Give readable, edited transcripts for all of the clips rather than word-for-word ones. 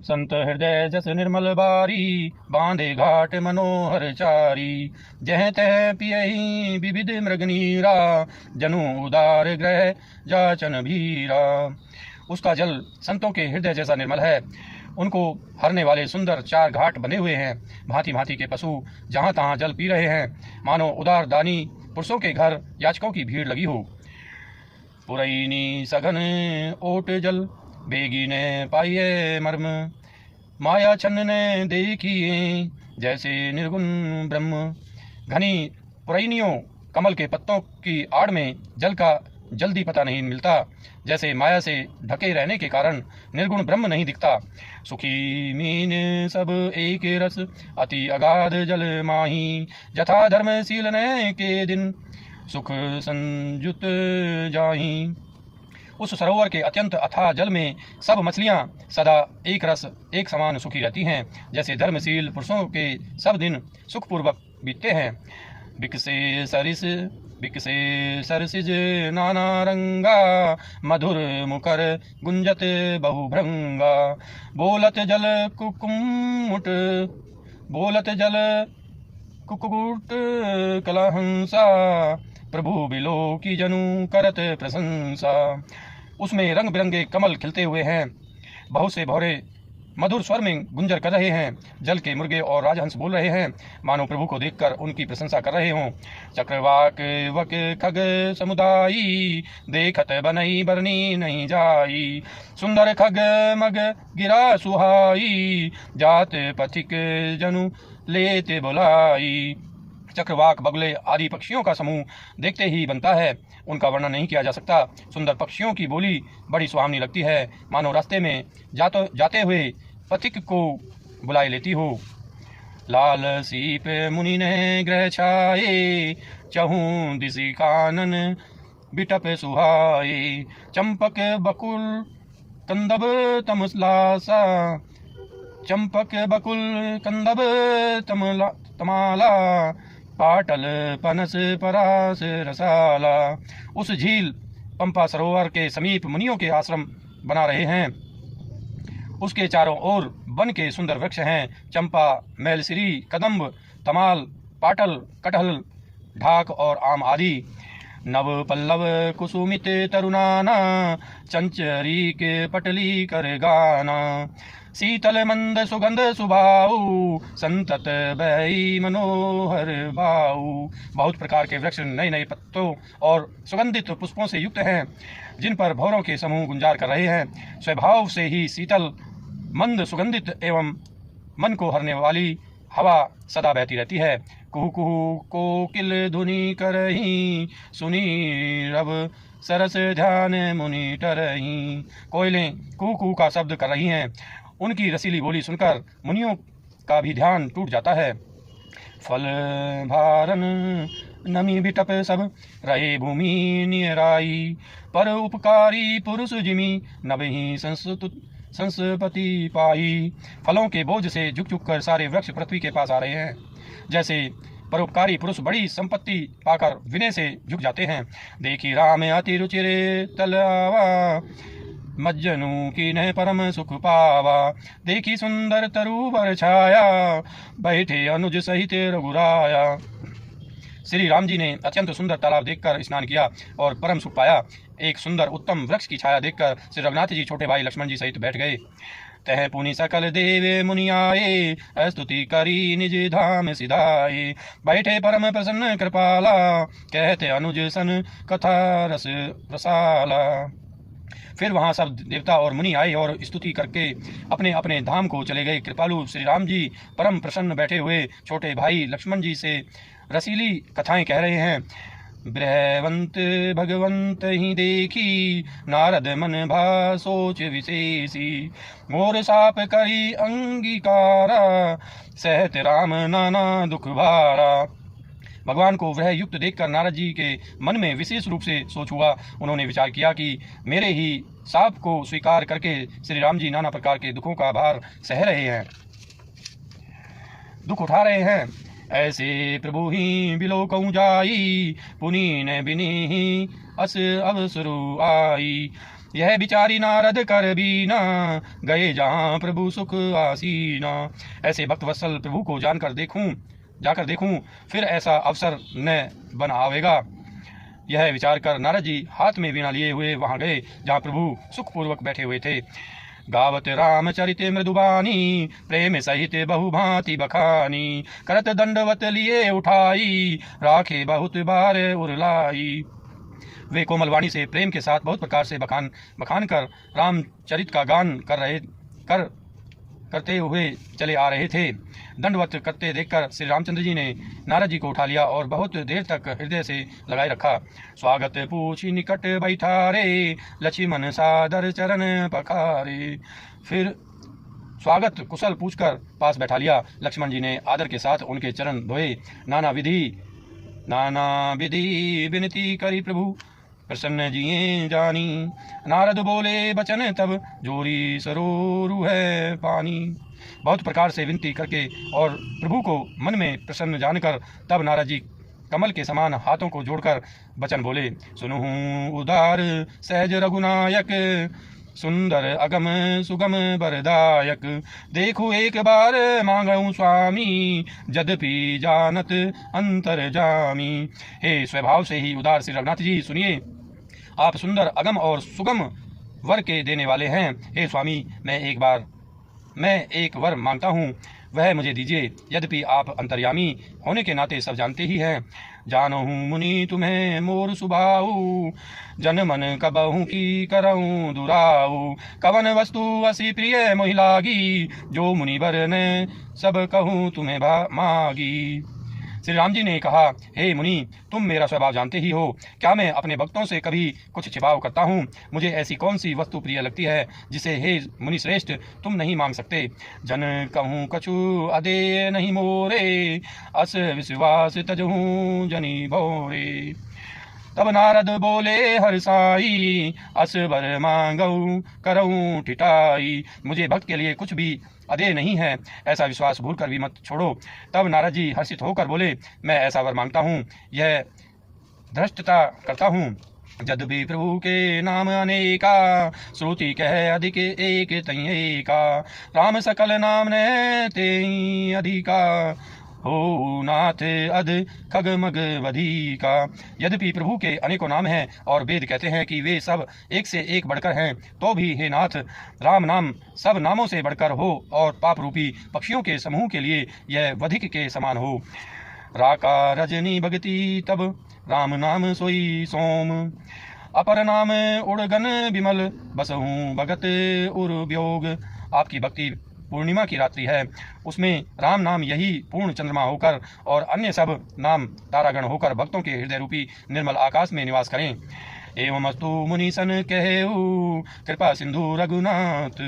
संत हृदय जस निर्मल बारी, बांधे घाट मनोहर चारी। जह तह पियहि विविध मृगनीरा, जनु उदार ग्रह जाचन भीरा। उसका जल संतों के हृदय जैसा निर्मल है। उनको हरने वाले सुंदर 4 घाट बने हुए हैं। भांति भांति के पशु जहाँ तहाँ जल पी रहे हैं, मानो उदार दानी पुरुषों के घर याचकों की भीड़ लगी हो। पुरैनी सघन ओट जल, बेगी ने पाइये मर्म। माया छन्न ने देखिए, जैसे निर्गुण ब्रह्म। घनी पुरैनियों कमल के पत्तों की आड़ में जल का जल्दी पता नहीं मिलता, जैसे माया से ढके रहने के कारण निर्गुण ब्रह्म नहीं दिखता। सुखी मीन सब एक रस, अति अगाध जल माही। जथा धर्मशील ने के दिन, सुख संयुत जाही। उस सरोवर के अत्यंत अथाह जल में सब मछलियां सदा एक रस एक समान सुखी रहती हैं, जैसे धर्मशील पुरुषों के सब दिन सुखपूर्वक बीतते हैं। बिकसे सरसिज नाना रंगा, मधुर मुकर गुंजत बहुभृंगा। बोलत जल कुकुट कलहंसा, प्रभु बिलो की जनु करत प्रशंसा। उसमें रंग बिरंगे कमल खिलते हुए हैं, बहुत से भौरे मधुर स्वर में गुंजर कर रहे हैं। जल के मुर्गे और राजहंस बोल रहे हैं, मानो प्रभु को देखकर उनकी प्रशंसा कर रहे हों। चक्रवाक वक खग समुदायी, देखत बनई बरनी नहीं जाई। सुंदर खग मग गिरा सुहाई, जात पथिक जनु लेते बुलाई। चक्रवाक बगुले आदि पक्षियों का समूह देखते ही बनता है, उनका वर्णन नहीं किया जा सकता। सुंदर पक्षियों की बोली बड़ी सुहावनी लगती है, मानो रास्ते में जाते हुए पथिक को बुलाए लेती हो। लाल सीप मुनि ने ग्रह छाए, चहूं दिशि कानन बिटप सुहाए। चंपक बकुल कंदब तमलासा, चंपक बकुल कंदब तमाला। पाटल पनस परास रसाला। उस झील पंपा सरोवर के समीप मुनियों के आश्रम बना रहे हैं। उसके चारों ओर वन के सुंदर वृक्ष हैं, चंपा, मैलसिरी, कदम्ब, तमाल, पाटल, कटहल, ढाक और आम आदि। नव पल्लव कुसुमित तरुणाना, चंचरी के पटली कर गाना। शीतल मंद सुगंध सुभाऊ, संतत बही मनोहर भाऊ। बहुत प्रकार के वृक्ष नए नए पत्तों और सुगंधित पुष्पों से युक्त हैं, जिन पर भौरों के समूह गुंजार कर रहे हैं। स्वभाव से ही शीतल मंद सुगंधित एवं मन को हरने वाली हवा सदा बहती रहती है। कुहू कुहू कोकिल धुनि करही, सुनी रब सरस ध्यान मुनि टरही। कोयलें कुहू कुहू का शब्द कर रही हैं, उनकी रसीली बोली सुनकर मुनियों का भी ध्यान टूट जाता है। फल भारन नमी बिटप सब, रहे भूमि नियराई। पर उपकारी पुरुष जिमी, नबहि संस्पति पाई। फलों के बोझ से झुक झुक कर सारे वृक्ष पृथ्वी के पास आ रहे हैं, जैसे परोपकारी पुरुष बड़ी संपत्ति पाकर विनय से झुक जाते हैं। देखी राम अति रुचिरे तलावा, मज्जनु की न परम सुख पावा। देखी सुंदर तरुवर छाया, बैठे अनुज सहित रघुराया। श्री राम जी ने अत्यंत सुंदर तालाब देखकर स्नान किया और परम सुख पाया। एक सुंदर उत्तम वृक्ष की छाया देखकर श्री रघुनाथ जी छोटे भाई लक्ष्मण जी सहित बैठ गए। तह पुनि सकल देव मुनि आए, स्तुति करी निज धाम सिधाए। बैठे परम प्रसन्न कृपाला, कहते अनुज सन कथा रस रसाला। फिर वहां सब देवता और मुनि आए और स्तुति करके अपने अपने धाम को चले गए। कृपालु श्री राम जी परम प्रसन्न बैठे हुए छोटे भाई लक्ष्मण जी से रसीली कथाएं कह रहे हैं। ब्रहवंत भगवंत ही देखी, नारद मन भा सोच विशेषी। मोर साप करी अंगीकारा, सहत राम नाना दुख भारा। भगवान को वह युक्त देखकर नारद जी के मन में विशेष रूप से सोच हुआ। उन्होंने विचार किया कि मेरे ही साप को स्वीकार करके श्री राम जी नाना प्रकार के दुखों का भार सह रहे हैं, दुख उठा रहे हैं। ऐसे प्रभु ही बिलो कहूँ जाई, पुनि न बिनी अस अवसरु आई। यह बिचारी नारद कर बीना, गए जहाँ प्रभु सुख आसीना। ऐसे भक्त वत्सल प्रभु को जाकर देखूं, फिर ऐसा अवसर न बन आवेगा। यह विचार कर नारद जी हाथ में वीणा लिए हुए वहां गए जहाँ प्रभु सुखपूर्वक बैठे हुए थे। गावत रामचरित मृदुबानी, प्रेम सहित बहुभांति बखानी। करत दंडवत लिए उठाई, राखे बहुत बार उरलाई। वे कोमल वाणी से प्रेम के साथ बहुत प्रकार से बखान कर रामचरित का गान करते हुए चले आ रहे थे। दंडवत करते देखकर श्री रामचंद्र जी ने नारद जी को उठा लिया और बहुत देर तक हृदय से लगाए रखा। स्वागत पूछी निकट बैठारे, लक्ष्मण सादर चरण पखारे। फिर स्वागत कुशल पूछकर पास बैठा लिया। लक्ष्मण जी ने आदर के साथ उनके चरण धोए। नाना विधि विनती करी प्रभु, प्रसन्न जिए जानी। नारद बोले बचन तब, जोरी सरोरु है पानी। बहुत प्रकार से विनती करके और प्रभु को मन में प्रसन्न जानकर तब नारद जी कमल के समान हाथों को जोड़कर वचन बोले। सुनहु उदार सहज रघुनायक, सुंदर अगम सुगम बरदायक। देखो एक बार मांगऊं स्वामी, यद्यपि जानत अंतर जामी। हे स्वभाव से ही उदार श्री रघुनाथ जी, सुनिए, आप सुंदर अगम और सुगम वर के देने वाले हैं। हे स्वामी, मैं एक वर मांगता हूँ, वह मुझे दीजिए। यद्यपि आप अंतर्यामी होने के नाते सब जानते ही हैं। जानहूँ मुनि तुम्हें मोर सुभाऊ, जन मन कबहू की करऊँ दुराऊ। कवन वस्तु असी प्रिय मोहि लागी, जो मुनि वर ने सब कहूँ तुम्हें मागी। श्री राम जी ने कहा, हे मुनि, तुम मेरा स्वभाव जानते ही हो। क्या मैं अपने भक्तों से कभी कुछ छिपाव करता हूँ? मुझे ऐसी कौन सी वस्तु प्रिय लगती है जिसे हे मुनि श्रेष्ठ तुम नहीं मांग सकते। जन कहूँ कछु अदे नहीं मोरे, अस विश्वास तजहूँ जनी भोरे। तब नारद बोले हर्षाई, अस वर मांगऊ करऊँ ठिठाई। मुझे भक्त के लिए कुछ भी अदे नहीं है, ऐसा विश्वास भूल कर भी मत छोड़ो। तब नारद जी हर्षित होकर बोले, मैं ऐसा वर मांगता हूँ, यह धृष्टता करता हूँ। यद्यपि प्रभु के नाम अनेका, श्रुति कह अधिक एक तई का। राम सकल नाम ने तेई अधिका, हो नाथ अध खग मग वधी का। यद्यपि प्रभु के अनेकों नाम हैं और वेद कहते हैं कि वे सब एक से एक बढ़कर हैं, तो भी हे नाथ, राम नाम सब नामों से बढ़कर हो और पाप रूपी पक्षियों के समूह के लिए यह वधिक के समान हो। राका रजनी भगति तब, राम नाम सोई सोम। अपर नाम उड़गन विमल, बसहूँ भगत उर्व्योग। आपकी भक्ति पूर्णिमा की रात्रि है, उसमें राम नाम यही पूर्ण चंद्रमा होकर और अन्य सब नाम तारागण होकर भक्तों के हृदय रूपी निर्मल आकाश में निवास करें। एवमस्तु मुनि सन कहेऊ, कृपा सिंधु रघुनाथ।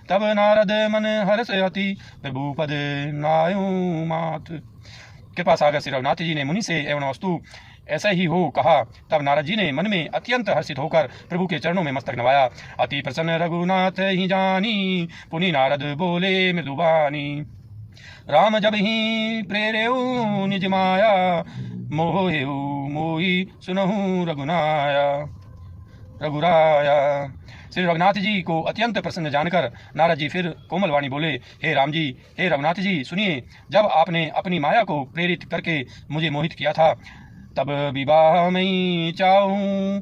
तब नारद मन हर्ष अति, प्रभु पद नायु मात। कृपा सागर श्री रघुनाथ जी ने मुनि से एवं वस्तु ऐसा ही हो कहा। तब नारद जी ने मन में अत्यंत हर्षित होकर प्रभु के चरणों में मस्तक नवाया। अति प्रसन्न रघुनाथ ही जानी, पुनि नारद बोले मृदुबानी। राम जब ही प्रेरेऊ निज माया, मोहेऊ मोही सुनहु रघुराया। श्री रघुनाथ जी को अत्यंत प्रसन्न जानकर नारद जी फिर कोमल वाणी बोले, हे राम जी, हे रघुनाथ जी, सुनिए, जब आपने अपनी माया को प्रेरित करके मुझे मोहित किया था, तब विवाह में चाहूं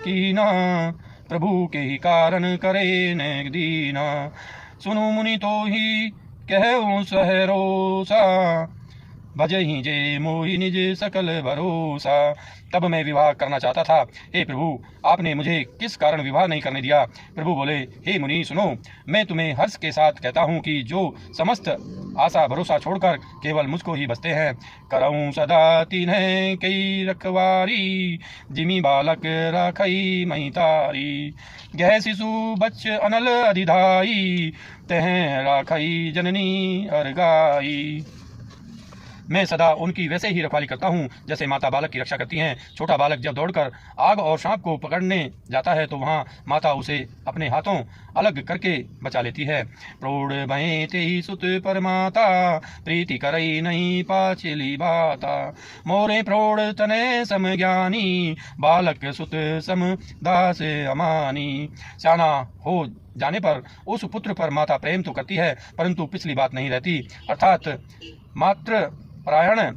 कि ना, प्रभु के ही कारण करे न दीना। सुनु मुनि तो ही कहूँ सहरोसा, भजहि जे मोहि निज सकल भरोसा। तब मैं विवाह करना चाहता था, हे प्रभु, आपने मुझे किस कारण विवाह नहीं करने दिया? प्रभु बोले, हे मुनि सुनो, मैं तुम्हें हर्ष के साथ कहता हूँ कि जो समस्त आशा भरोसा छोड़कर केवल मुझको ही बसते हैं, करऊँ सदा तीन्ह कई रखवारी, जिमी बालक राखई मही तारी। गह शिशु बच्च अनल अधिधाई, तह राखई जननी अरगाई। मैं सदा उनकी वैसे ही रखवाली करता हूँ जैसे माता बालक की रक्षा करती हैं। छोटा बालक जब दौड़कर आग और सांप को पकड़ने जाता है तो वहाँ माता उसे अपने हाथों अलग करके बचा लेती है। प्रौढ़ भये तेहि सुत पर माता, प्रीति करई नहीं पाचिली बाता। मोरे प्रौढ़ तने सम ज्ञानी, बालक सुत सम दास अमानी। सियाना हो जाने पर उस पुत्र पर माता प्रेम तो करती है परंतु पिछली बात नहीं रहती, अर्थात मात्र परायण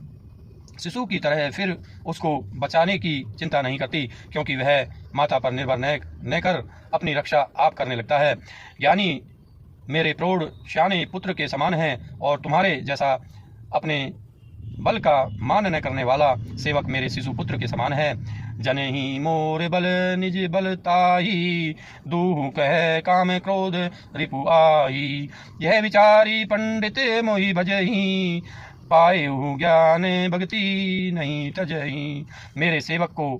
शिशु की तरह फिर उसको बचाने की चिंता नहीं करती, क्योंकि वह माता पर निर्भर न कर अपनी रक्षा आप करने लगता है। यानी मेरे प्रौढ़ श्याने पुत्र के समान हैं और तुम्हारे जैसा अपने बल का मान न करने वाला सेवक मेरे शिशु पुत्र के समान है। जनहि मोर बल निज बल ताही, दूह कह काम क्रोध रिपु आही। यह विचारी पंडित मोहि भजही, पायु ज्ञान भक्ति नहीं तजही। मेरे सेवक को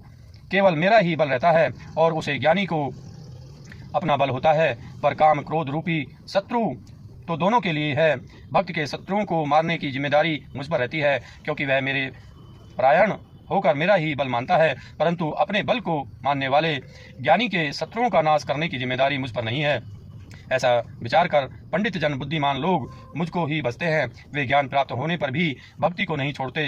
केवल मेरा ही बल रहता है और उसे ज्ञानी को अपना बल होता है, पर काम क्रोध रूपी शत्रु तो दोनों के लिए है। भक्त के शत्रुओं को मारने की जिम्मेदारी मुझ पर रहती है, क्योंकि वह मेरे परायण होकर मेरा ही बल मानता है, परंतु अपने बल को मानने वाले ज्ञानी के शत्रुओं का नाश करने की जिम्मेदारी मुझ पर नहीं है। ऐसा विचार कर पंडित जन बुद्धिमान लोग मुझको ही बसते हैं। वे ज्ञान प्राप्त होने पर भी भक्ति को नहीं छोड़ते।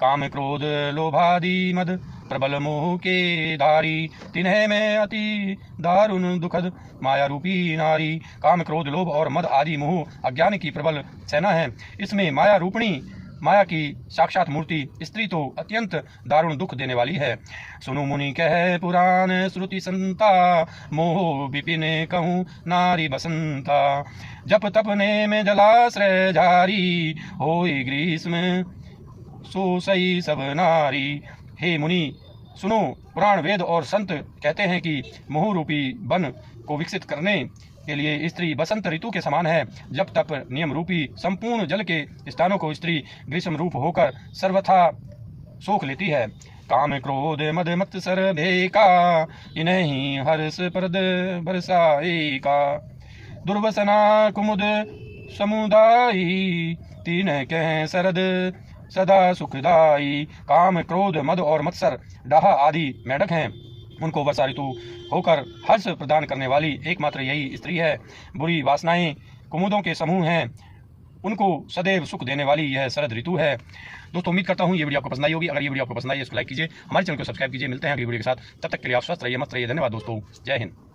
काम क्रोध लोभादि मद प्रबल मोह के धारी, तिन्हे में अति दारुण दुखद माया रूपी नारी। काम क्रोध लोभ और मद आदि मोह अज्ञान की प्रबल सेना है। इसमें माया रूपणी माया की साक्षात मूर्ति स्त्री तो अत्यंत दारुण दुख देने वाली है। सुनु मुनि कह पुराण श्रुति संता, मोह विपिन कहूँ नारी बसंता। जप तपने में जलाश्रय जारी, होई ग्रीष्म सो सही सब नारी। हे मुनि सुनो, पुराण वेद और संत कहते हैं कि मोह रूपी वन को विकसित करने के लिए स्त्री बसंत ऋतु के समान है। जब तप नियम रूपी संपूर्ण जल के स्थानों को स्त्री ग्रीष्म रूप होकर सर्वथा सोख लेती है। काम क्रोध मद मत्सर भेका, इन्हीं हर्ष परद बरसाएका। दुर्वसना कुमुद समुदायी, तीन कह सरद सदा सुखदाई। काम क्रोध मद और मत्सर डाहा आदि मेढक हैं, उनको वर्षा ऋतु होकर हर्ष प्रदान करने वाली एकमात्र यही स्त्री है। बुरी वासनाएं कुमुदों के समूह हैं, उनको सदैव सुख देने वाली यह शरद ऋतु है। दोस्तों उम्मीद करता हूँ ये वीडियो आपको पसंद आई होगी। अगर ये वीडियो आपको पसंद आई है इसको लाइक कीजिए, हमारे चैनल को सब्सक्राइब कीजिए। मिलते हैं अगली वीडियो के साथ, तब तक के लिए आप स्वस्थ रहिए, मस्त रहिए। धन्यवाद दोस्तों, जय हिंद।